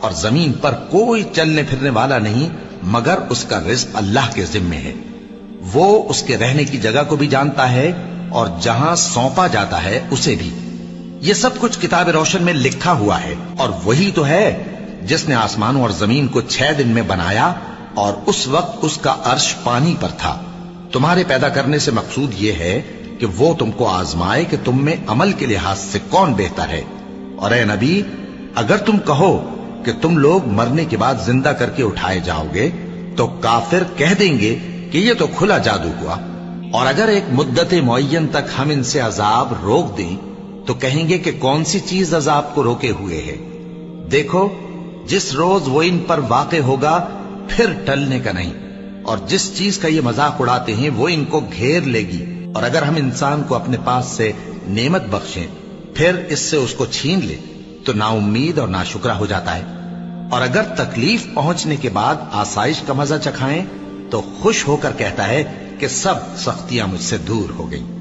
اور زمین پر کوئی چلنے پھرنے والا نہیں مگر اس کا رزق اللہ کے ذمے ہے. وہ اس کے رہنے کی جگہ کو بھی جانتا ہے اور جہاں سونپا جاتا ہے اسے بھی. یہ سب کچھ کتاب روشن میں لکھا ہوا ہے. اور وہی تو ہے جس نے آسمانوں اور زمین کو 6 دن میں بنایا اور اس وقت اس کا عرش پانی پر تھا. تمہارے پیدا کرنے سے مقصود یہ ہے کہ وہ تم کو آزمائے کہ تم میں عمل کے لحاظ سے کون بہتر ہے. اور اے نبی، اگر تم کہو کہ تم لوگ مرنے کے بعد زندہ کر کے اٹھائے جاؤ گے تو کافر کہہ دیں گے کہ یہ تو کھلا جادو ہوا. اور اگر ایک مدت معین تک ہم ان سے عذاب روک دیں تو کہیں گے کہ کون سی چیز عذاب کو روکے ہوئے ہے. دیکھو، جس روز وہ ان پر واقع ہوگا پھر ٹلنے کا نہیں، اور جس چیز کا یہ مذاق اڑاتے ہیں وہ ان کو گھیر لے گی. اور اگر ہم انسان کو اپنے پاس سے نعمت بخشیں پھر اس سے اس کو چھین لے تو نا امید اور ناشکرا ہو جاتا ہے. اور اگر تکلیف پہنچنے کے بعد آسائش کا مزہ چکھائیں تو خوش ہو کر کہتا ہے کہ سب سختیاں مجھ سے دور ہو گئیں.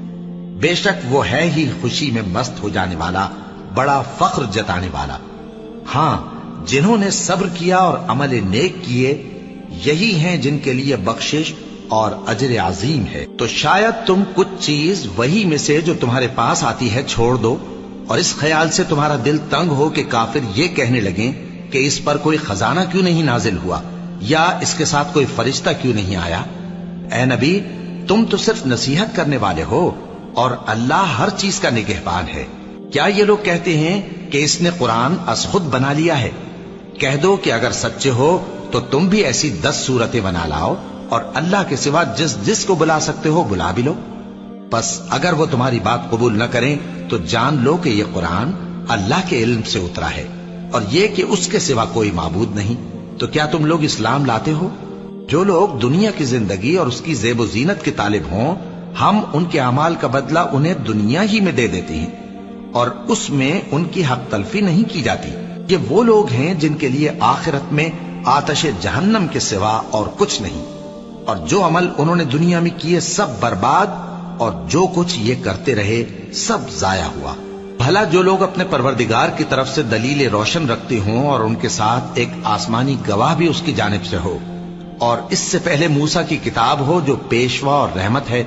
بے شک وہ ہے ہی خوشی میں مست ہو جانے والا، بڑا فخر جتانے والا. ہاں، جنہوں نے صبر کیا اور عمل نیک کیے یہی ہیں جن کے لیے بخشش اور اجر عظیم ہے. تو شاید تم کچھ چیز وہی میں سے جو تمہارے پاس آتی ہے چھوڑ دو اور اس خیال سے تمہارا دل تنگ ہو کہ کافر یہ کہنے لگیں کہ اس پر کوئی خزانہ کیوں نہیں نازل ہوا یا اس کے ساتھ کوئی فرشتہ کیوں نہیں آیا. اے نبی، تم تو صرف نصیحت کرنے والے ہو اور اللہ ہر چیز کا نگہبان ہے. کیا یہ لوگ کہتے ہیں کہ اس نے قرآن از خود بنا لیا ہے؟ کہہ دو کہ اگر سچے ہو تو تم بھی ایسی 10 صورتیں بنا لاؤ اور اللہ کے سوا جس جس کو بلا سکتے ہو بلا بھی لو. بس اگر وہ تمہاری بات قبول نہ کریں تو جان لو کہ یہ قرآن اللہ کے علم سے اترا ہے اور یہ کہ اس کے سوا کوئی معبود نہیں. تو کیا تم لوگ اسلام لاتے ہو؟ جو لوگ دنیا کی زندگی اور اس کی زیب و زینت کے طالب ہوں ہم ان کے اعمال کا بدلہ انہیں دنیا ہی میں دے دیتے ہیں اور اس میں ان کی حق تلفی نہیں کی جاتی. یہ وہ لوگ ہیں جن کے لیے آخرت میں آتش جہنم کے سوا اور کچھ نہیں، اور جو عمل انہوں نے دنیا میں کیے سب برباد اور جو کچھ یہ کرتے رہے سب ضائع ہوا. بھلا جو لوگ اپنے پروردگار کی طرف سے دلیل روشن رکھتے ہوں اور ان کے ساتھ ایک آسمانی گواہ بھی اس کی جانب سے ہو اور اس سے پہلے موسیٰ کی کتاب ہو جو پیشوا اور رحمت ہے،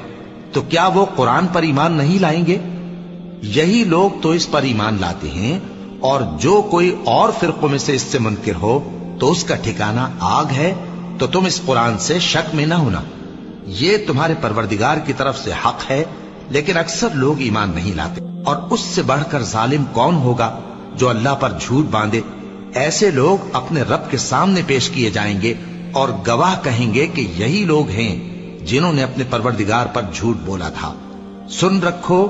تو کیا وہ قرآن پر ایمان نہیں لائیں گے؟ یہی لوگ تو اس پر ایمان لاتے ہیں، اور جو کوئی اور فرقوں میں سے اس سے منکر ہو تو اس کا ٹھکانہ آگ ہے. تو تم اس قرآن سے شک میں نہ ہونا، یہ تمہارے پروردگار کی طرف سے حق ہے، لیکن اکثر لوگ ایمان نہیں لاتے. اور اس سے بڑھ کر ظالم کون ہوگا جو اللہ پر جھوٹ باندھے؟ ایسے لوگ اپنے رب کے سامنے پیش کیے جائیں گے اور گواہ کہیں گے کہ یہی لوگ ہیں جنہوں نے اپنے پروردگار پر جھوٹ بولا تھا. سن رکھو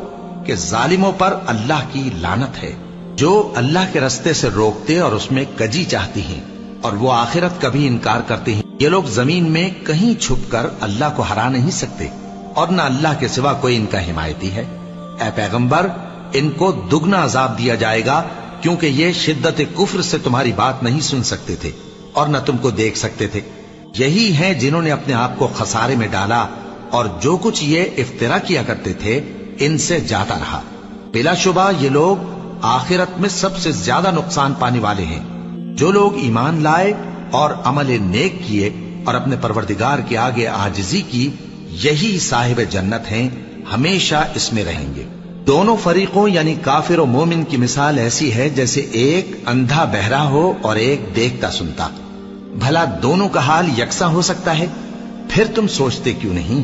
کہ ظالموں پر اللہ کی لعنت ہے، جو اللہ کے رستے سے روکتے اور اس میں کجی چاہتی ہیں اور وہ آخرت کا بھی انکار کرتے ہیں. یہ لوگ زمین میں کہیں چھپ کر اللہ کو ہرا نہیں سکتے اور نہ اللہ کے سوا کوئی ان کا حمایتی ہے. اے پیغمبر، ان کو دگنا عذاب دیا جائے گا کیونکہ یہ شدت کفر سے تمہاری بات نہیں سن سکتے تھے اور نہ تم کو دیکھ سکتے تھے. یہی ہیں جنہوں نے اپنے آپ کو خسارے میں ڈالا اور جو کچھ یہ افترا کیا کرتے تھے ان سے جاتا رہا. بلا شبہ یہ لوگ آخرت میں سب سے زیادہ نقصان پانے والے ہیں. جو لوگ ایمان لائے اور عمل نیک کیے اور اپنے پروردگار کے آگے عاجزی کی یہی صاحب جنت ہیں، ہمیشہ اس میں رہیں گے. دونوں فریقوں یعنی کافر و مومن کی مثال ایسی ہے جیسے ایک اندھا بہرا ہو اور ایک دیکھتا سنتا. بھلا دونوں کا حال یکساں ہو سکتا ہے؟ پھر تم سوچتے کیوں نہیں؟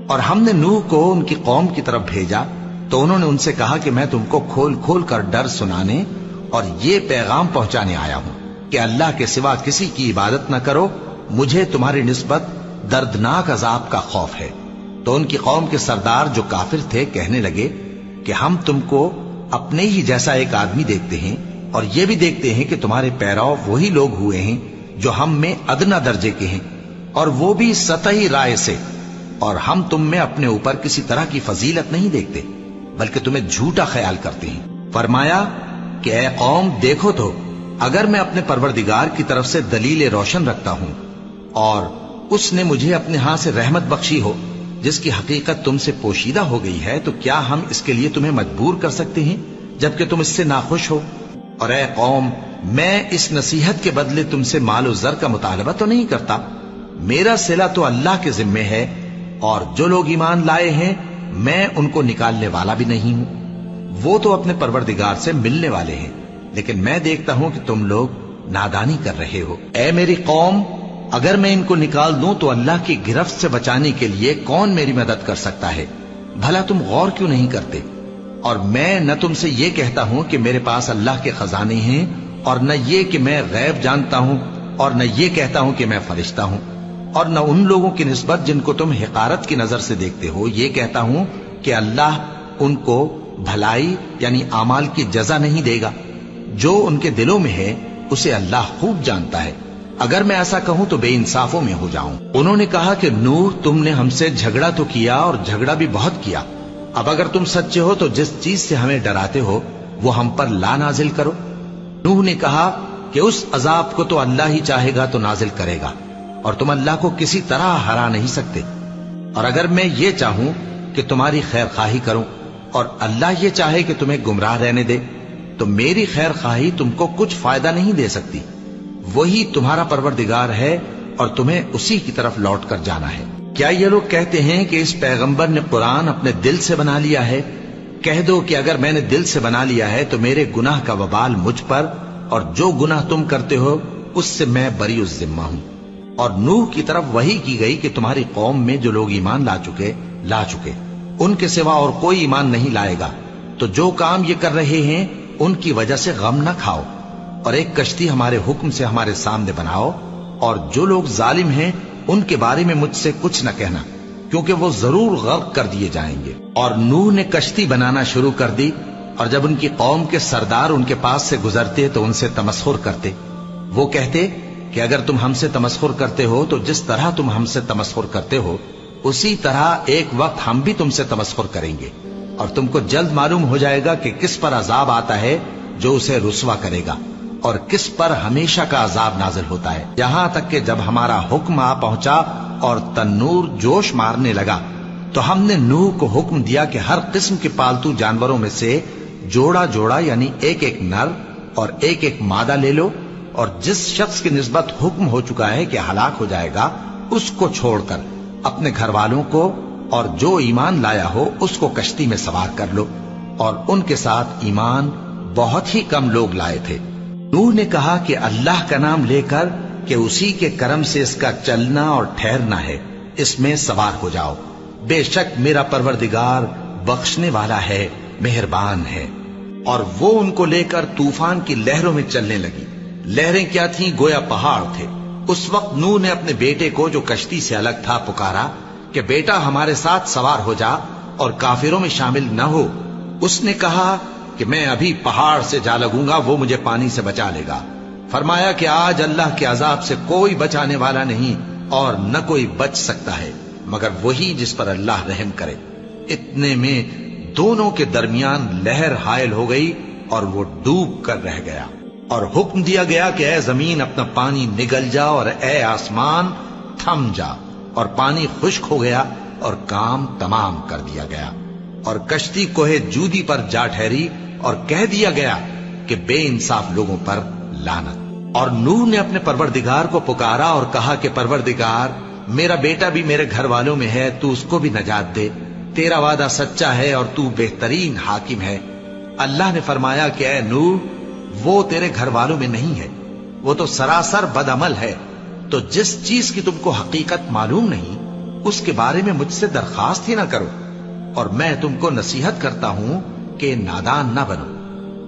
اور ہم نے نوح کو ان کی قوم کی طرف بھیجا تو انہوں نے ان سے کہا کہ میں تم کو کھول کھول کر ڈر سنانے اور یہ پیغام پہنچانے آیا ہوں کہ اللہ کے سوا کسی کی عبادت نہ کرو، مجھے تمہاری نسبت دردناک عذاب کا خوف ہے. تو ان کی قوم کے سردار جو کافر تھے کہنے لگے کہ ہم تم کو اپنے ہی جیسا ایک آدمی دیکھتے ہیں اور یہ بھی دیکھتے ہیں کہ تمہارے پیرو وہی لوگ ہوئے ہیں جو ہم میں ادنا درجے کے ہیں اور وہ بھی سطحی رائے سے، اور ہم تم میں اپنے اوپر کسی طرح کی فضیلت نہیں دیکھتے بلکہ تمہیں جھوٹا خیال کرتے ہیں. فرمایا کہ اے قوم دیکھو تو اگر میں اپنے پروردگار کی طرف سے دلیل روشن رکھتا ہوں اور اس نے مجھے اپنے ہاں سے رحمت بخشی ہو جس کی حقیقت تم سے پوشیدہ ہو گئی ہے، تو کیا ہم اس کے لیے تمہیں مجبور کر سکتے ہیں جبکہ تم اس سے ناخوش ہو؟ اور اے قوم، میں اس نصیحت کے بدلے تم سے مال و زر کا مطالبہ تو نہیں کرتا، میرا صلہ تو اللہ کے ذمے ہے، اور جو لوگ ایمان لائے ہیں میں ان کو نکالنے والا بھی نہیں ہوں، وہ تو اپنے پروردگار سے ملنے والے ہیں، لیکن میں دیکھتا ہوں کہ تم لوگ نادانی کر رہے ہو۔ اے میری قوم، اگر میں ان کو نکال دوں تو اللہ کی گرفت سے بچانے کے لیے کون میری مدد کر سکتا ہے؟ بھلا تم غور کیوں نہیں کرتے؟ اور میں نہ تم سے یہ کہتا ہوں کہ میرے پاس اللہ کے خزانے ہیں، اور نہ یہ کہ میں غیب جانتا ہوں، اور نہ یہ کہتا ہوں کہ میں فرشتہ ہوں، اور نہ ان لوگوں کی نسبت جن کو تم حقارت کی نظر سے دیکھتے ہو یہ کہتا ہوں کہ اللہ ان کو بھلائی یعنی اعمال کی جزا نہیں دے گا۔ جو ان کے دلوں میں ہے اسے اللہ خوب جانتا ہے، اگر میں ایسا کہوں تو بے انصافوں میں ہو جاؤں۔ انہوں نے کہا کہ نوح، تم نے ہم سے جھگڑا تو کیا اور جھگڑا بھی بہت کیا، اب اگر تم سچے ہو تو جس چیز سے ہمیں ڈراتے ہو وہ ہم پر لا نازل کرو۔ نوح نے کہا کہ اس عذاب کو تو اللہ ہی چاہے گا تو نازل کرے گا، اور تم اللہ کو کسی طرح ہرا نہیں سکتے، اور اگر میں یہ چاہوں کہ تمہاری خیر خواہی کروں اور اللہ یہ چاہے کہ تمہیں گمراہ رہنے دے تو میری خیر خواہی تم کو کچھ فائدہ نہیں دے سکتی، وہی تمہارا پروردگار ہے اور تمہیں اسی کی طرف لوٹ کر جانا ہے۔ کیا یہ لوگ کہتے ہیں کہ اس پیغمبر نے قرآن اپنے دل سے بنا لیا ہے؟ کہہ دو کہ اگر میں نے دل سے بنا لیا ہے تو میرے گناہ کا وبال مجھ پر، اور جو گناہ تم کرتے ہو اس سے میں بری الذمہ ہوں۔ اور نوح کی طرف وحی کی گئی کہ تمہاری قوم میں جو لوگ ایمان لا چکے ان کے سوا اور کوئی ایمان نہیں لائے گا، تو جو کام یہ کر رہے ہیں ان کی وجہ سے غم نہ کھاؤ، اور ایک کشتی ہمارے حکم سے ہمارے سامنے بناؤ، اور جو لوگ ظالم ہیں ان کے بارے میں مجھ سے کچھ نہ کہنا، کیونکہ وہ ضرور غرق کر دیے جائیں گے۔ اور نوح نے کشتی بنانا شروع کر دی، اور جب ان کی قوم کے سردار ان کے پاس سے گزرتے تو ان سے تمسخر کرتے۔ وہ کہتے کہ اگر تم ہم سے تمسخر کرتے ہو تو جس طرح تم ہم سے تمسخر کرتے ہو اسی طرح ایک وقت ہم بھی تم سے تمسخر کریں گے، اور تم کو جلد معلوم ہو جائے گا کہ کس پر عذاب آتا ہے جو اسے رسوا کرے گا، اور کس پر ہمیشہ کا عذاب نازل ہوتا ہے، یہاں تک کہ جب ہمارا حکم آ پہنچا اور تنور جوش مارنے لگا تو ہم نے نوح کو حکم دیا کہ ہر قسم کے پالتو جانوروں میں سے جوڑا جوڑا یعنی ایک ایک نر اور ایک ایک مادہ لے لو، اور جس شخص کی نسبت حکم ہو چکا ہے کہ ہلاک ہو جائے گا اس کو چھوڑ کر اپنے گھر والوں کو اور جو ایمان لایا ہو اس کو کشتی میں سوار کر لو، اور ان کے ساتھ ایمان بہت ہی کم لوگ لائے تھے۔ نوح نے کہا کہ اللہ کا نام لے کر کہ اسی کے کرم سے اس کا چلنا اور ٹھہرنا ہے، اس میں سوار ہو جاؤ، بے شک میرا پروردگار بخشنے والا ہے، مہربان ہے۔ اور وہ ان کو لے کر طوفان کی لہروں میں چلنے لگی، لہریں کیا تھیں گویا پہاڑ تھے۔ اس وقت نوح نے اپنے بیٹے کو جو کشتی سے الگ تھا پکارا کہ بیٹا ہمارے ساتھ سوار ہو جا اور کافروں میں شامل نہ ہو۔ اس نے کہا کہ میں ابھی پہاڑ سے جا لگوں گا، وہ مجھے پانی سے بچا لے گا۔ فرمایا کہ آج اللہ کے عذاب سے کوئی بچانے والا نہیں اور نہ کوئی بچ سکتا ہے مگر وہی جس پر اللہ رحم کرے۔ اتنے میں دونوں کے درمیان لہر حائل ہو گئی اور وہ ڈوب کر رہ گیا، اور حکم دیا گیا کہ اے زمین اپنا پانی نگل جا اور اے آسمان تھم جا، اور پانی خشک ہو گیا اور کام تمام کر دیا گیا، اور کشتی کوہ جودی پر جا ٹھہری، اور کہہ دیا گیا کہ بے انصاف لوگوں پر لعنت۔ اور نوح نے اپنے پروردگار کو پکارا اور کہا کہ پروردگار، میرا بیٹا بھی میرے گھر والوں میں ہے، تو اس کو بھی نجات دے، تیرا وعدہ سچا ہے اور تو بہترین حاکم ہے۔ اللہ نے فرمایا کہ اے نوح، وہ تیرے گھر والوں میں نہیں ہے، وہ تو سراسر بد عمل ہے، تو جس چیز کی تم کو حقیقت معلوم نہیں اس کے بارے میں مجھ سے درخواست ہی نہ کرو، اور میں تم کو نصیحت کرتا ہوں کہ نادان نہ بنو۔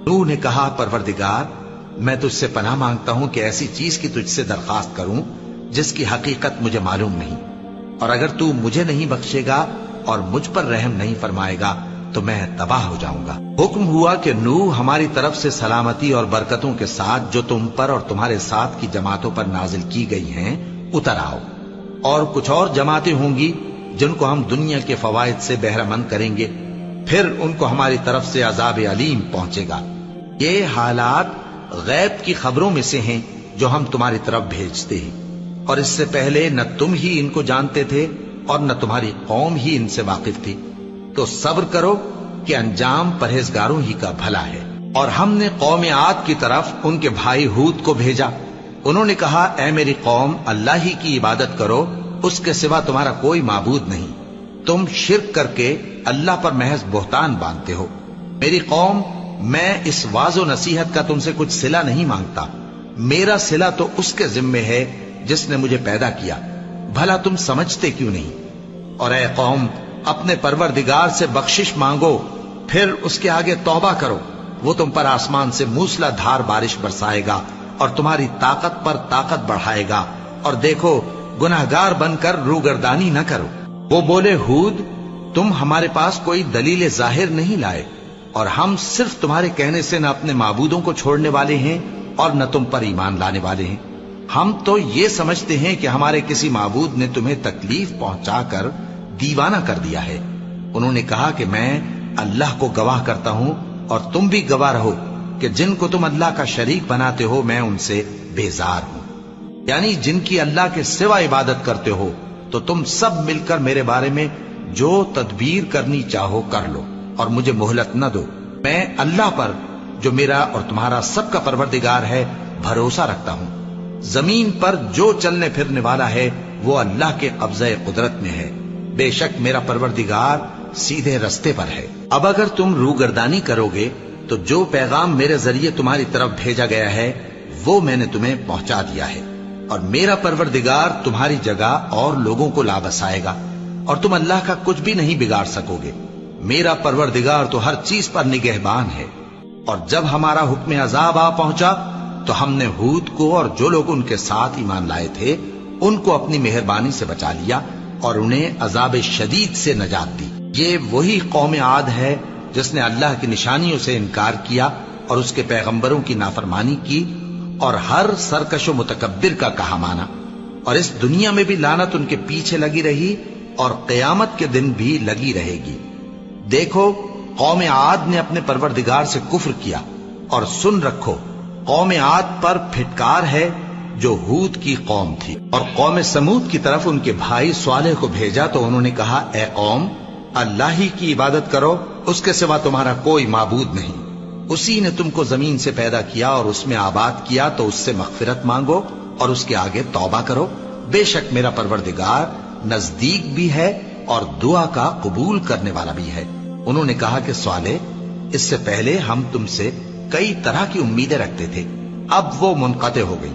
نوح نے کہا پروردگار، میں تجھ سے پناہ مانگتا ہوں کہ ایسی چیز کی تجھ سے درخواست کروں جس کی حقیقت مجھے معلوم نہیں، اور اگر تو مجھے نہیں بخشے گا اور مجھ پر رحم نہیں فرمائے گا تو میں تباہ ہو جاؤں گا۔ حکم ہوا کہ نوح ہماری طرف سے سلامتی اور برکتوں کے ساتھ جو تم پر اور تمہارے ساتھ کی جماعتوں پر نازل کی گئی ہیں اتر آؤ، اور کچھ اور جماعتیں ہوں گی جن کو ہم دنیا کے فوائد سے بہرہ مند کریں گے، پھر ان کو ہماری طرف سے عذاب علیم پہنچے گا۔ یہ حالات غیب کی خبروں میں سے ہیں جو ہم تمہاری طرف بھیجتے ہیں، اور اس سے پہلے نہ تم ہی ان کو جانتے تھے اور نہ تمہاری قوم ہی ان سے واقف تھی، تو صبر کرو کہ انجام پرہیزگاروں ہی کا بھلا ہے۔ اور ہم نے قوم عاد کی طرف ان کے بھائی ہود کو بھیجا. انہوں نے کہا اے میری قوم اللہ ہی کی عبادت کرو، اس کے سوا تمہارا کوئی معبود نہیں. تم شرک کر کے اللہ پر محض بہتان باندھتے ہو. میری قوم میں اس واضح و نصیحت کا تم سے کچھ صلہ نہیں مانگتا. میرا صلہ تو اس کے ذمے ہے جس نے مجھے پیدا کیا. بھلا تم سمجھتے کیوں نہیں؟ اور اے قوم اپنے پروردگار سے بخشش مانگو، پھر اس کے آگے توبہ کرو. وہ تم پر آسمان سے موسلا دھار بارش برسائے گا اور تمہاری طاقت پر طاقت بڑھائے گا. اور دیکھو گناہگار بن کر روگردانی نہ کرو. وہ بولے ہود تم ہمارے پاس کوئی دلیل ظاہر نہیں لائے، اور ہم صرف تمہارے کہنے سے نہ اپنے معبودوں کو چھوڑنے والے ہیں اور نہ تم پر ایمان لانے والے ہیں. ہم تو یہ سمجھتے ہیں کہ ہمارے کسی معبود نے تمہیں تکلیف پہنچا کر دیوانہ کر دیا ہے. انہوں نے کہا کہ میں اللہ کو گواہ کرتا ہوں اور تم بھی گواہ رہو کہ جن کو تم اللہ کا شریک بناتے ہو میں ان سے بیزار ہوں. یعنی جن کی اللہ کے سوا عبادت کرتے ہو، تو تم سب مل کر میرے بارے میں جو تدبیر کرنی چاہو کر لو اور مجھے مہلت نہ دو. میں اللہ پر جو میرا اور تمہارا سب کا پروردگار ہے بھروسہ رکھتا ہوں. زمین پر جو چلنے پھرنے والا ہے وہ اللہ کے قبضہ قدرت میں ہے. بے شک میرا پروردگار سیدھے رستے پر ہے. اب اگر تم روگردانی کرو گے تو جو پیغام میرے ذریعے تمہاری طرف بھیجا گیا ہے وہ میں نے تمہیں پہنچا دیا ہے، اور میرا پروردگار تمہاری جگہ اور لوگوں کو لا بسائے گا، اور تم اللہ کا کچھ بھی نہیں بگاڑ سکو گے. میرا پروردگار تو ہر چیز پر نگہبان ہے. اور جب ہمارا حکم عذاب آ پہنچا تو ہم نے ہود کو اور جو لوگ ان کے ساتھ ایمان لائے تھے ان کو اپنی مہربانی سے بچا لیا اور انہیں عذاب شدید سے نجات دی. یہ وہی قوم عاد ہے جس نے اللہ کی نشانیوں سے انکار کیا اور اس کے پیغمبروں کی نافرمانی کی اور ہر سرکش و متکبر کا کہا مانا. اور اس دنیا میں بھی لعنت ان کے پیچھے لگی رہی اور قیامت کے دن بھی لگی رہے گی. دیکھو قوم عاد نے اپنے پروردگار سے کفر کیا، اور سن رکھو قوم عاد پر پھٹکار ہے جو ہود کی قوم تھی. اور قوم سمود کی طرف ان کے بھائی صالح کو بھیجا تو انہوں نے کہا اے قوم اللہ ہی کی عبادت کرو، اس کے سوا تمہارا کوئی معبود نہیں. اسی نے تم کو زمین سے پیدا کیا اور اس میں آباد کیا، تو اس سے مغفرت مانگو اور اس کے آگے توبہ کرو. بے شک میرا پروردگار نزدیک بھی ہے اور دعا کا قبول کرنے والا بھی ہے. انہوں نے کہا کہ صالح اس سے پہلے ہم تم سے کئی طرح کی امیدیں رکھتے تھے، اب وہ منقطع ہو گئی.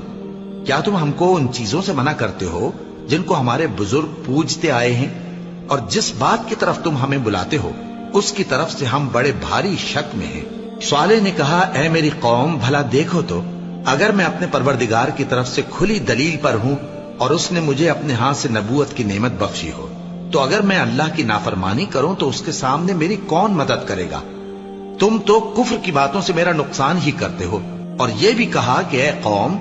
کیا تم ہم کو ان چیزوں سے منع کرتے ہو جن کو ہمارے بزرگ پوجتے آئے ہیں؟ اور جس بات کی طرف تم ہمیں بلاتے ہو اس کی طرف سے ہم بڑے بھاری شک میں ہیں. صالح نے کہا اے میری قوم بھلا دیکھو تو اگر میں اپنے پروردگار کی طرف سے کھلی دلیل پر ہوں اور اس نے مجھے اپنے ہاتھ سے نبوت کی نعمت بخشی ہو، تو اگر میں اللہ کی نافرمانی کروں تو اس کے سامنے میری کون مدد کرے گا؟ تم تو کفر کی باتوں سے میرا نقصان ہی کرتے ہو. اور یہ بھی کہا کہ اے قوم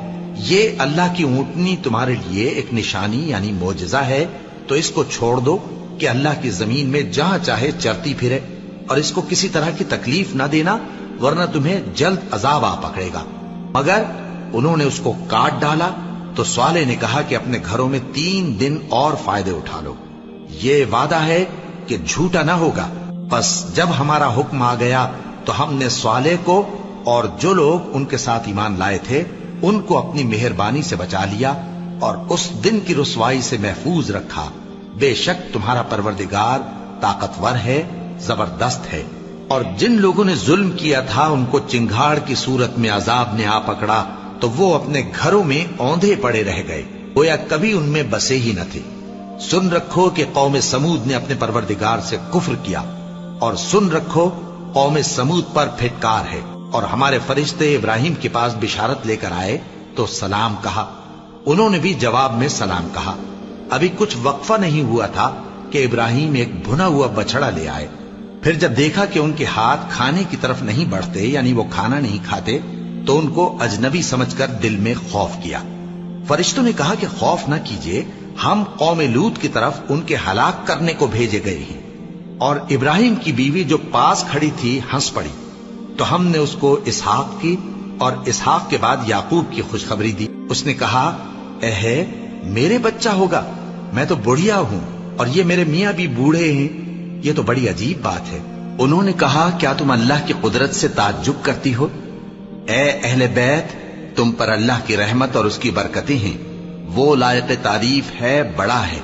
یہ اللہ کی اونٹنی تمہارے لیے ایک نشانی یعنی معجزہ ہے، تو اس کو چھوڑ دو کہ اللہ کی زمین میں جہاں چاہے چرتی پھرے، اور اس کو کسی طرح کی تکلیف نہ دینا ورنہ تمہیں جلد عذاب آ پکڑے گا. مگر انہوں نے اس کو کاٹ ڈالا. تو صالح نے کہا کہ اپنے گھروں میں 3 دن اور فائدے اٹھا لو، یہ وعدہ ہے کہ جھوٹا نہ ہوگا. پس جب ہمارا حکم آ گیا تو ہم نے صالح کو اور جو لوگ ان کے ساتھ ایمان لائے تھے ان کو اپنی مہربانی سے بچا لیا اور اس دن کی رسوائی سے محفوظ رکھا. بے شک تمہارا پروردگار طاقتور ہے، زبردست ہے. اور جن لوگوں نے ظلم کیا تھا ان کو چنگھاڑ کی صورت میں عذاب نے آ پکڑا تو وہ اپنے گھروں میں اوندھے پڑے رہ گئے، گویا کبھی ان میں بسے ہی نہ تھے. سن رکھو کہ قوم سمود نے اپنے پروردگار سے کفر کیا، اور سن رکھو قوم سمود پر پھٹکار ہے. اور ہمارے فرشتے ابراہیم کے پاس بشارت لے کر آئے تو سلام کہا، انہوں نے بھی جواب میں سلام کہا. ابھی کچھ وقفہ نہیں ہوا تھا کہ ابراہیم ایک بھنا ہوا بچڑا لے آئے. پھر جب دیکھا کہ ان کے ہاتھ کھانے کی طرف نہیں بڑھتے یعنی وہ کھانا نہیں کھاتے تو ان کو اجنبی سمجھ کر دل میں خوف کیا. فرشتوں نے کہا کہ خوف نہ کیجیے، ہم قوم لوط کی طرف ان کے ہلاک کرنے کو بھیجے گئے ہیں. اور ابراہیم کی بیوی جو پاس کھڑی تھی ہنس پڑی تو ہم نے اس کو اسحاق کی اور اسحاق کے بعد یعقوب کی خوشخبری دی. اس نے کہا اے میرے بچہ ہوگا، میں تو بڑھیا ہوں اور یہ میرے میاں بھی بوڑھے ہیں، یہ تو بڑی عجیب بات ہے. انہوں نے کہا کیا تم اللہ کی قدرت سے تعجب کرتی ہو؟ اے اہل بیت، تم پر اللہ کی رحمت اور اس کی برکتیں ہیں، وہ لائق تعریف ہے، بڑا ہے۔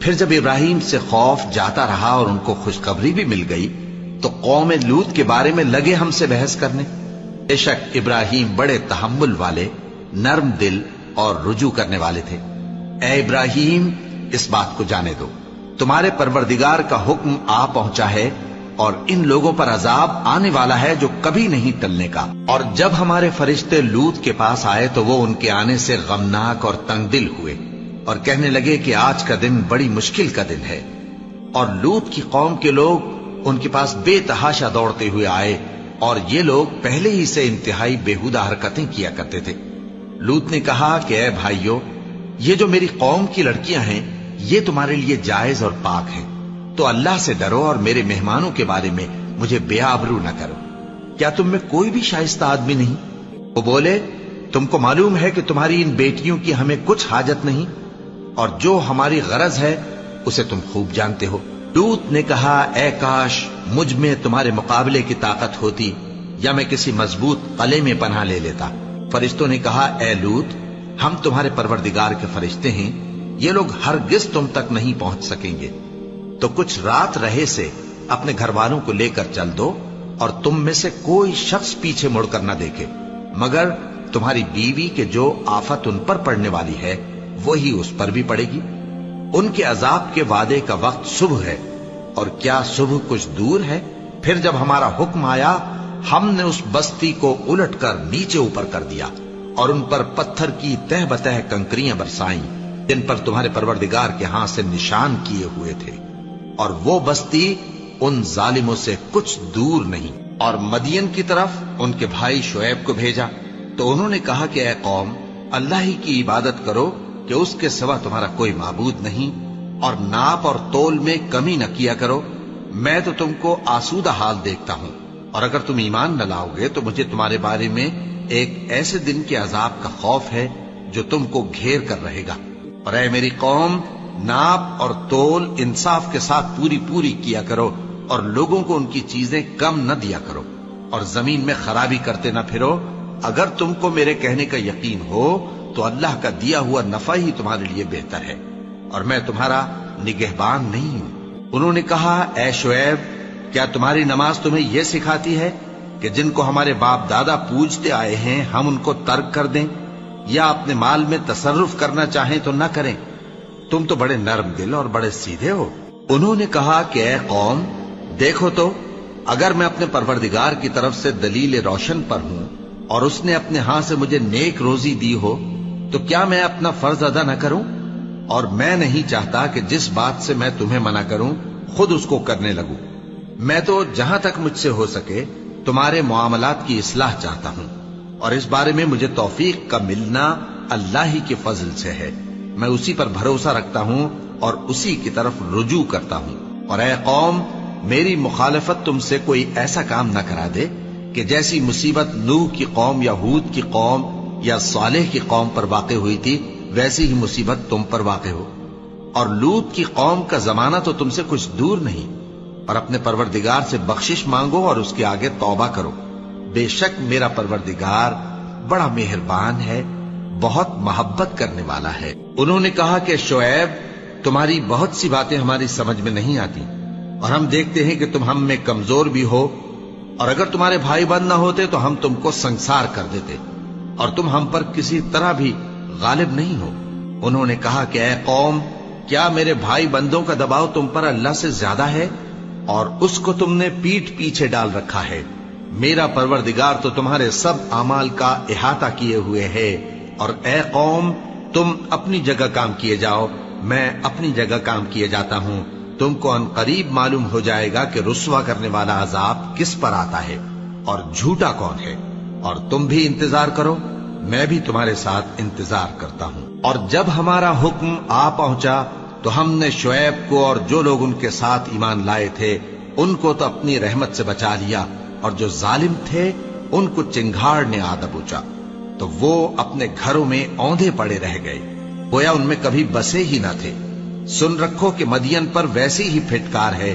پھر جب ابراہیم سے خوف جاتا رہا اور ان کو خوشخبری بھی مل گئی تو قوم لوط کے بارے میں لگے ہم سے بحث کرنے۔ بے شک ابراہیم بڑے تحمل والے، نرم دل اور رجوع کرنے والے تھے۔ اے ابراہیم، اس بات کو جانے دو، تمہارے پروردگار کا حکم آ پہنچا ہے اور ان لوگوں پر عذاب آنے والا ہے جو کبھی نہیں ٹلنے کا۔ اور جب ہمارے فرشتے لوط کے پاس آئے تو وہ ان کے آنے سے غمناک اور تنگ دل ہوئے اور کہنے لگے کہ آج کا دن بڑی مشکل کا دن ہے۔ اور لوط کی قوم کے لوگ ان کے پاس بے تحاشا دوڑتے ہوئے آئے اور یہ لوگ پہلے ہی سے انتہائی بیہودہ حرکتیں کیا کرتے تھے۔ لوط نے کہا کہ اے بھائیو، یہ جو میری قوم کی لڑکیاں ہیں یہ تمہارے لیے جائز اور پاک ہیں، تو اللہ سے ڈرو اور میرے مہمانوں کے بارے میں مجھے بے آبرو نہ کرو۔ کیا تم میں کوئی بھی شائستہ آدمی نہیں؟ وہ بولے تم کو معلوم ہے کہ تمہاری ان بیٹیوں کی ہمیں کچھ حاجت نہیں، اور جو ہماری غرض ہے اسے تم خوب جانتے ہو۔ لوط نے کہا اے کاش مجھ میں تمہارے مقابلے کی طاقت ہوتی یا میں کسی مضبوط قلعے میں پناہ لے لیتا۔ فرشتوں نے کہا اے لوط، ہم تمہارے پروردگار کے فرشتے ہیں، یہ لوگ ہرگز تم تک نہیں پہنچ سکیں گے، تو کچھ رات رہے سے اپنے گھر والوں کو لے کر چل دو اور تم میں سے کوئی شخص پیچھے مڑ کر نہ دیکھے مگر تمہاری بیوی کے جو آفت ان پر پڑنے والی ہے وہی اس پر بھی پڑے گی۔ ان کے عذاب کے وعدے کا وقت صبح ہے، اور کیا صبح کچھ دور ہے؟ پھر جب ہمارا حکم آیا ہم نے اس بستی کو الٹ کر نیچے اوپر کر دیا اور ان پر پتھر کی تہ بتہ کنکریاں برسائیں جن پر تمہارے پروردگار کے ہاں سے نشان کیے ہوئے تھے، اور وہ بستی ان ظالموں سے کچھ دور نہیں۔ اور مدین کی طرف ان کے بھائی شعیب کو بھیجا تو انہوں نے کہا کہ اے قوم، اللہ ہی کی عبادت کرو کہ اس کے سوا تمہارا کوئی معبود نہیں، اور ناپ اور تول میں کمی نہ کیا کرو، میں تو تم کو آسودہ حال دیکھتا ہوں، اور اگر تم ایمان نہ لاؤ گے تو مجھے تمہارے بارے میں ایک ایسے دن کے عذاب کا خوف ہے جو تم کو گھیر کر رہے گا۔ اور اے میری قوم، ناپ اور تول انصاف کے ساتھ پوری پوری کیا کرو، اور لوگوں کو ان کی چیزیں کم نہ دیا کرو، اور زمین میں خرابی کرتے نہ پھرو۔ اگر تم کو میرے کہنے کا یقین ہو تو اللہ کا دیا ہوا نفع ہی تمہارے لیے بہتر ہے، اور میں تمہارا نگہبان نہیں ہوں۔ انہوں نے کہا اے شعیب، کیا تمہاری نماز تمہیں یہ سکھاتی ہے کہ جن کو ہمارے باپ دادا پوجتے آئے ہیں ہم ان کو ترک کر دیں، یا اپنے مال میں تصرف کرنا چاہیں تو نہ کریں؟ تم تو بڑے نرم دل اور بڑے سیدھے ہو۔ انہوں نے کہا کہ اے قوم، دیکھو تو اگر میں اپنے پروردگار کی طرف سے دلیل روشن پر ہوں اور اس نے اپنے ہاں سے مجھے نیک روزی دی ہو تو کیا میں اپنا فرض ادا نہ کروں؟ اور میں نہیں چاہتا کہ جس بات سے میں تمہیں منع کروں خود اس کو کرنے لگوں۔ میں تو جہاں تک مجھ سے ہو سکے تمہارے معاملات کی اصلاح چاہتا ہوں، اور اس بارے میں مجھے توفیق کا ملنا اللہ ہی کے فضل سے ہے۔ میں اسی پر بھروسہ رکھتا ہوں اور اسی کی طرف رجوع کرتا ہوں۔ اور اے قوم، میری مخالفت تم سے کوئی ایسا کام نہ کرا دے کہ جیسی مصیبت نوح کی قوم یا ہود کی قوم یا صالح کی قوم پر واقع ہوئی تھی ویسی ہی مصیبت تم پر واقع ہو۔ اور لوط کی قوم کا زمانہ تو تم سے کچھ دور نہیں، اور اپنے پروردگار سے بخشش مانگو اور اس کے آگے توبہ کرو، بے شک میرا پروردگار بڑا مہربان ہے، بہت محبت کرنے والا ہے۔ انہوں نے کہا کہ شعیب، تمہاری بہت سی باتیں ہماری سمجھ میں نہیں آتی، اور ہم دیکھتے ہیں کہ تم ہم میں کمزور بھی ہو، اور اگر تمہارے بھائی بند نہ ہوتے تو ہم تم کو سنسار کر دیتے، اور تم ہم پر کسی طرح بھی غالب نہیں ہو۔ انہوں نے کہا کہ اے قوم، کیا میرے بھائی بندوں کا دباؤ تم پر اللہ سے زیادہ ہے، اور اس کو تم نے پیٹھ پیچھے ڈال رکھا ہے؟ میرا پروردگار تو تمہارے سب اعمال کا احاطہ کیے ہوئے ہے۔ اور اے قوم، تم اپنی جگہ کام کیے جاؤ، میں اپنی جگہ کام کیے جاتا ہوں۔ تم کو ان قریب معلوم ہو جائے گا کہ رسوا کرنے والا عذاب کس پر آتا ہے اور جھوٹا کون ہے، اور تم بھی انتظار کرو، میں بھی تمہارے ساتھ انتظار کرتا ہوں۔ اور جب ہمارا حکم آ پہنچا تو ہم نے شعیب کو اور جو لوگ ان کے ساتھ ایمان لائے تھے ان کو تو اپنی رحمت سے بچا لیا، اور جو ظالم تھے ان کو چنگھاڑ نے آ دبوچا، تو وہ اپنے گھروں میں اوندھے پڑے رہ گئے، گویا ان میں کبھی بسے ہی نہ تھے۔ سن رکھو کہ مدین پر ویسی ہی پھٹکار ہے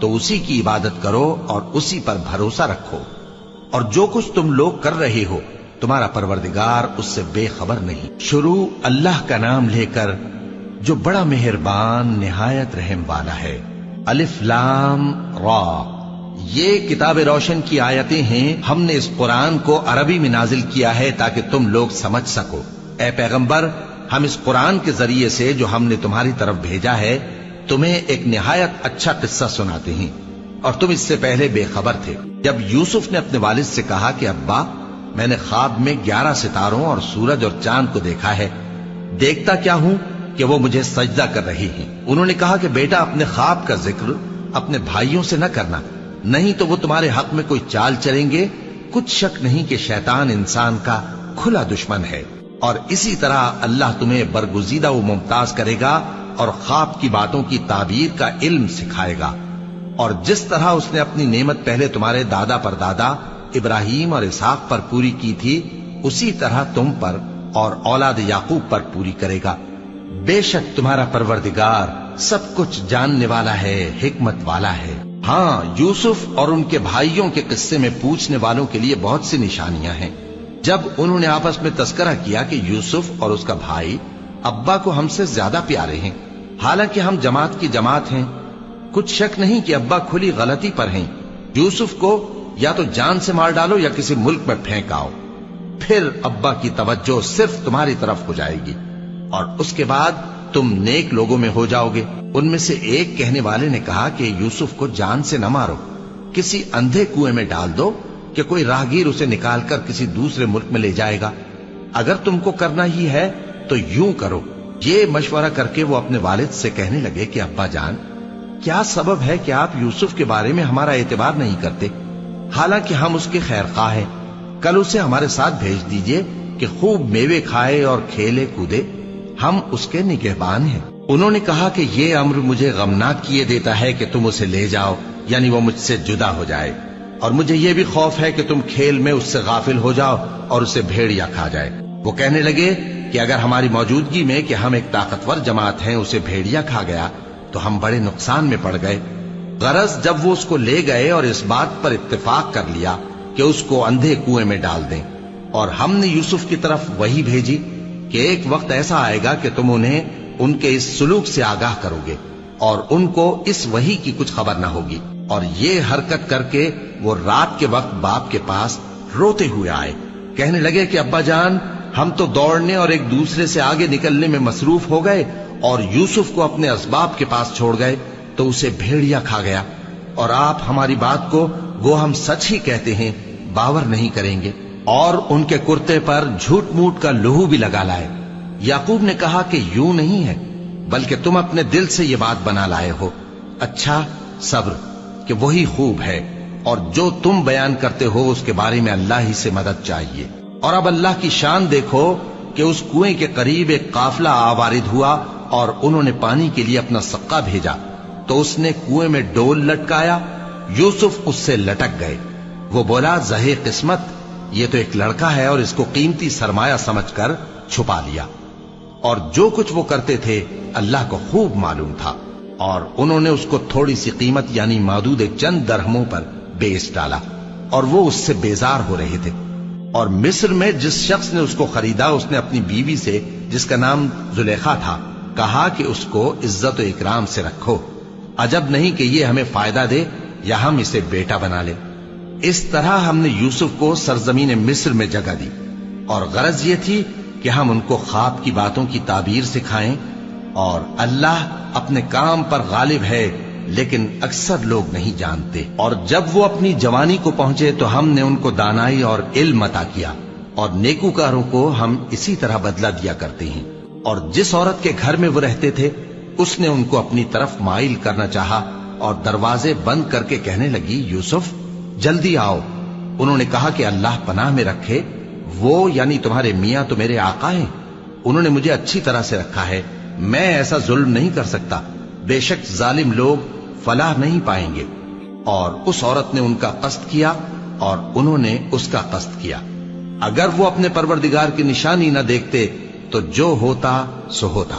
تو اسی کی عبادت کرو اور اسی پر بھروسہ رکھو، اور جو کچھ تم لوگ کر رہے ہو تمہارا پروردگار اس سے بے خبر نہیں۔ شروع اللہ کا نام لے کر جو بڑا مہربان نہایت رحم والا ہے۔ الف لام را، یہ کتاب روشن کی آیتیں ہیں۔ ہم نے اس قرآن کو عربی میں نازل کیا ہے تاکہ تم لوگ سمجھ سکو۔ اے پیغمبر، ہم اس قرآن کے ذریعے سے جو ہم نے تمہاری طرف بھیجا ہے تمہیں ایک نہایت اچھا قصہ سناتے ہیں، اور تم اس سے پہلے بے خبر تھے۔ جب یوسف نے اپنے والد سے کہا کہ ابا، میں نے خواب میں 11 ستاروں اور سورج اور چاند کو دیکھا ہے، دیکھتا کیا ہوں کہ وہ مجھے سجدہ کر رہی ہیں۔ انہوں نے کہا کہ بیٹا، اپنے خواب کا ذکر اپنے بھائیوں سے نہ کرنا، نہیں تو وہ تمہارے حق میں کوئی چال چلیں گے۔ کچھ شک نہیں کہ شیطان انسان کا کھلا دشمن ہے، اور اسی طرح اللہ تمہیں برگزیدہ و ممتاز کرے گا اور خواب کی باتوں کی تعبیر کا علم سکھائے گا، اور جس طرح اس نے اپنی نعمت پہلے تمہارے دادا پر دادا ابراہیم اور اسحاق پر پوری کی تھی، اسی طرح تم پر اور اولاد یعقوب پر پوری کرے گا۔ بے شک تمہارا پروردگار سب کچھ جاننے والا ہے، حکمت والا ہے۔ ہاں، یوسف اور ان کے بھائیوں کے قصے میں پوچھنے والوں کے لیے بہت سی نشانیاں ہیں۔ جب انہوں نے آپس میں تذکرہ کیا کہ یوسف اور اس کا بھائی ابا کو ہم سے زیادہ پیارے ہیں، حالانکہ ہم جماعت کی جماعت ہیں، کچھ شک نہیں کہ ابا کھلی غلطی پر ہیں۔ یوسف کو یا تو جان سے مار ڈالو یا کسی ملک میں پھینک آؤ، پھر ابا کی توجہ صرف تمہاری طرف ہو جائے گی، اور اس کے بعد تم نیک لوگوں میں ہو جاؤ گے۔ ان میں سے ایک کہنے والے نے کہا کہ یوسف کو جان سے نہ مارو، کسی اندھے کنویں میں ڈال دو کہ کوئی راہگیر اسے نکال کر کسی دوسرے ملک میں لے جائے گا۔ اگر تم کو کرنا ہی ہے تو یوں کرو۔ یہ مشورہ کر کے وہ اپنے والد سے کہنے لگے کہ ابا جان، کیا سبب ہے کہ آپ یوسف کے بارے میں ہمارا اعتبار نہیں کرتے، حالانکہ ہم اس کے خیر خواہ ہیں؟ کل اسے ہمارے ساتھ بھیج دیجئے کہ خوب میوے کھائے اور کھیلے کودے، ہم اس کے نگہبان ہیں۔ انہوں نے کہا کہ یہ امر مجھے غمناک کیے دیتا ہے کہ تم اسے لے جاؤ، یعنی وہ مجھ سے جدا ہو جائے، اور مجھے یہ بھی خوف ہے کہ تم کھیل میں اس سے غافل ہو جاؤ اور اسے بھیڑیا کھا جائے۔ وہ کہنے لگے کہ اگر ہماری موجودگی میں کہ ہم ایک طاقتور جماعت ہیں اسے بھیڑیا کھا گیا تو ہم بڑے نقصان میں پڑ گئے۔ غرض جب وہ اس کو لے گئے اور اس بات پر اتفاق کر لیا کہ اس کو اندھے کنویں میں ڈال دیں، اور ہم نے یوسف کی طرف وحی بھیجی کہ ایک وقت ایسا آئے گا کہ تم انہیں ان کے اس سلوک سے آگاہ کرو گے، اور ان کو اس وحی کی کچھ خبر نہ ہوگی۔ اور یہ حرکت کر کے وہ رات کے وقت باپ کے پاس روتے ہوئے آئے، کہنے لگے کہ ابا جان، ہم تو دوڑنے اور ایک دوسرے سے آگے نکلنے میں مصروف ہو گئے اور یوسف کو اپنے اسباب کے پاس چھوڑ گئے تو اسے بھیڑیا کھا گیا، اور آپ ہماری بات کو گو ہم سچ ہی کہتے ہیں باور نہیں کریں گے، اور ان کے کرتے پر جھوٹ موٹ کا لہو بھی لگا لائے۔ یعقوب نے کہا کہ یوں نہیں ہے، بلکہ تم اپنے دل سے یہ بات بنا لائے ہو۔ اچھا، صبر کہ وہی خوب ہے، اور جو تم بیان کرتے ہو اس کے بارے میں اللہ ہی سے مدد چاہیے۔ اور اب اللہ کی شان دیکھو کہ اس کنویں کے قریب ایک قافلہ آوارد ہوا اور انہوں نے پانی کے لیے اپنا سقا بھیجا تو اس نے کنویں میں ڈول لٹکایا، یوسف اس سے لٹک گئے۔ وہ بولا، زہے قسمت، یہ تو ایک لڑکا ہے، اور اس کو قیمتی سرمایہ سمجھ کر چھپا لیا۔ اور جو کچھ وہ کرتے تھے اللہ کو خوب معلوم تھا، اور انہوں نے اس کو تھوڑی سی قیمت یعنی مادود چند درہموں پر بیچ ڈالا، اور وہ اس سے بیزار ہو رہے تھے۔ اور مصر میں جس شخص نے اس کو خریدا اس نے اپنی بیوی سے جس کا نام زلیخا تھا کہا کہ اس کو عزت و اکرام سے رکھو، عجب نہیں کہ یہ ہمیں فائدہ دے یا ہم اسے بیٹا بنا لیں۔ اس طرح ہم نے یوسف کو سرزمین مصر میں جگہ دی، اور غرض یہ تھی کہ ہم ان کو خواب کی باتوں کی تعبیر سکھائیں، اور اللہ اپنے کام پر غالب ہے لیکن اکثر لوگ نہیں جانتے۔ اور جب وہ اپنی جوانی کو پہنچے تو ہم نے ان کو دانائی اور علم عطا کیا، اور نیکوکاروں کو ہم اسی طرح بدلہ دیا کرتے ہیں۔ اور جس عورت کے گھر میں وہ رہتے تھے اس نے ان کو اپنی طرف مائل کرنا چاہا، اور دروازے بند کر کے کہنے لگی، یوسف جلدی آؤ۔ انہوں نے کہا کہ اللہ پناہ میں رکھے، وہ یعنی تمہارے میاں تو میرے آقا ہیں، انہوں نے مجھے اچھی طرح سے رکھا ہے، میں ایسا ظلم نہیں کر سکتا، بے شک ظالم لوگ فلاح نہیں پائیں گے۔ اور اس عورت نے ان کا قصد کیا اور انہوں نے اس کا قصد کیا۔ اگر وہ اپنے پروردگار کی نشانی نہ دیکھتے تو جو ہوتا سو ہوتا۔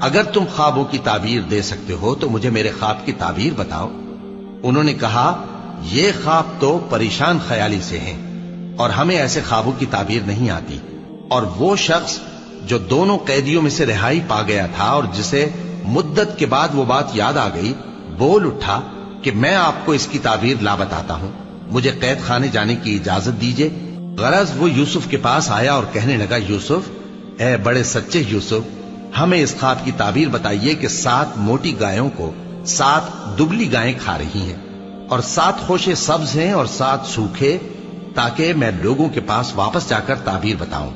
اگر تم خوابوں کی تعبیر دے سکتے ہو تو مجھے میرے خواب کی تعبیر بتاؤ۔ انہوں نے کہا یہ خواب تو پریشان خیالی سے ہیں اور ہمیں ایسے خوابوں کی تعبیر نہیں آتی۔ اور وہ شخص جو دونوں قیدیوں میں سے رہائی پا گیا تھا اور جسے مدت کے بعد وہ بات یاد آ گئی، بول اٹھا کہ میں آپ کو اس کی تعبیر لا بتاتا ہوں، مجھے قید خانے جانے کی اجازت دیجیے۔ غرض وہ یوسف کے پاس آیا اور کہنے لگا، یوسف، اے بڑے سچے یوسف، ہمیں اس خواب کی تعبیر بتائیے کہ 7 موٹی گایوں کو 7 دبلی گائیں کھا رہی ہیں اور 7 خوشے سبز ہیں اور 7 سوکھے، تاکہ میں لوگوں کے پاس واپس جا کر تعبیر بتاؤں۔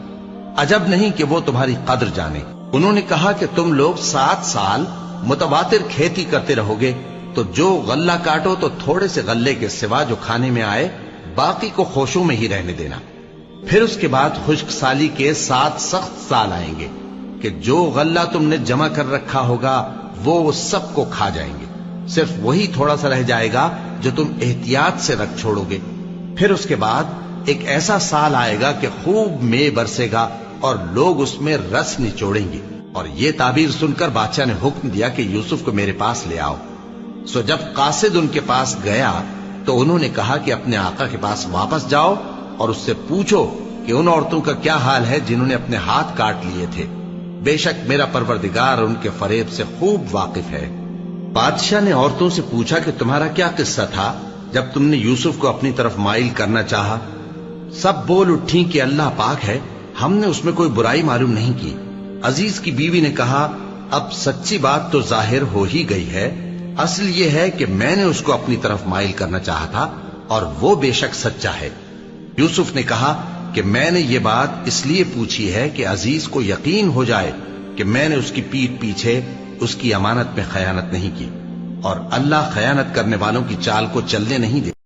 عجب نہیں کہ وہ تمہاری قدر جانے۔ انہوں نے کہا کہ تم لوگ 7 سال متواتر کھیتی کرتے رہو گے، تو جو غلہ کاٹو تو تھوڑے سے غلے کے سوا جو کھانے میں آئے باقی کو خوشوں میں ہی رہنے دینا۔ پھر اس کے بعد خشک سالی کے 7 سخت سال آئیں گے کہ جو غلہ تم نے جمع کر رکھا ہوگا وہ سب کو کھا جائیں گے، صرف وہی تھوڑا سا رہ جائے گا جو تم احتیاط سے رکھ چھوڑو گے۔ پھر اس کے بعد ایک ایسا سال آئے گا کہ خوب مے برسے گا اور لوگ اس میں رس نچوڑیں گے۔ اور یہ تعبیر سن کر بادشاہ نے حکم دیا کہ یوسف کو میرے پاس لے آؤ۔ سو جب قاصد ان کے پاس گیا تو انہوں نے کہا کہ اپنے آقا کے پاس واپس جاؤ اور اس سے پوچھو کہ ان عورتوں کا کیا حال ہے جنہوں نے اپنے ہاتھ کاٹ لیے تھے، بے شک میرا پروردگار ان کے فریب سے خوب واقف ہے۔ بادشاہ نے عورتوں سے پوچھا کہ تمہارا کیا قصہ تھا جب تم نے یوسف کو اپنی طرف مائل کرنا چاہا؟ سب بول اٹھیں کہ اللہ پاک ہے، ہم نے اس میں کوئی برائی معلوم نہیں کی۔ عزیز کی بیوی نے کہا، اب سچی بات تو ظاہر ہو ہی گئی ہے، اصل یہ ہے کہ میں نے اس کو اپنی طرف مائل کرنا چاہا تھا اور وہ بے شک سچا ہے۔ یوسف نے کہا کہ میں نے یہ بات اس لیے پوچھی ہے کہ عزیز کو یقین ہو جائے کہ میں نے اس کی پیٹھ پیچھے اس کی امانت میں خیانت نہیں کی، اور اللہ خیانت کرنے والوں کی چال کو چلنے نہیں دے۔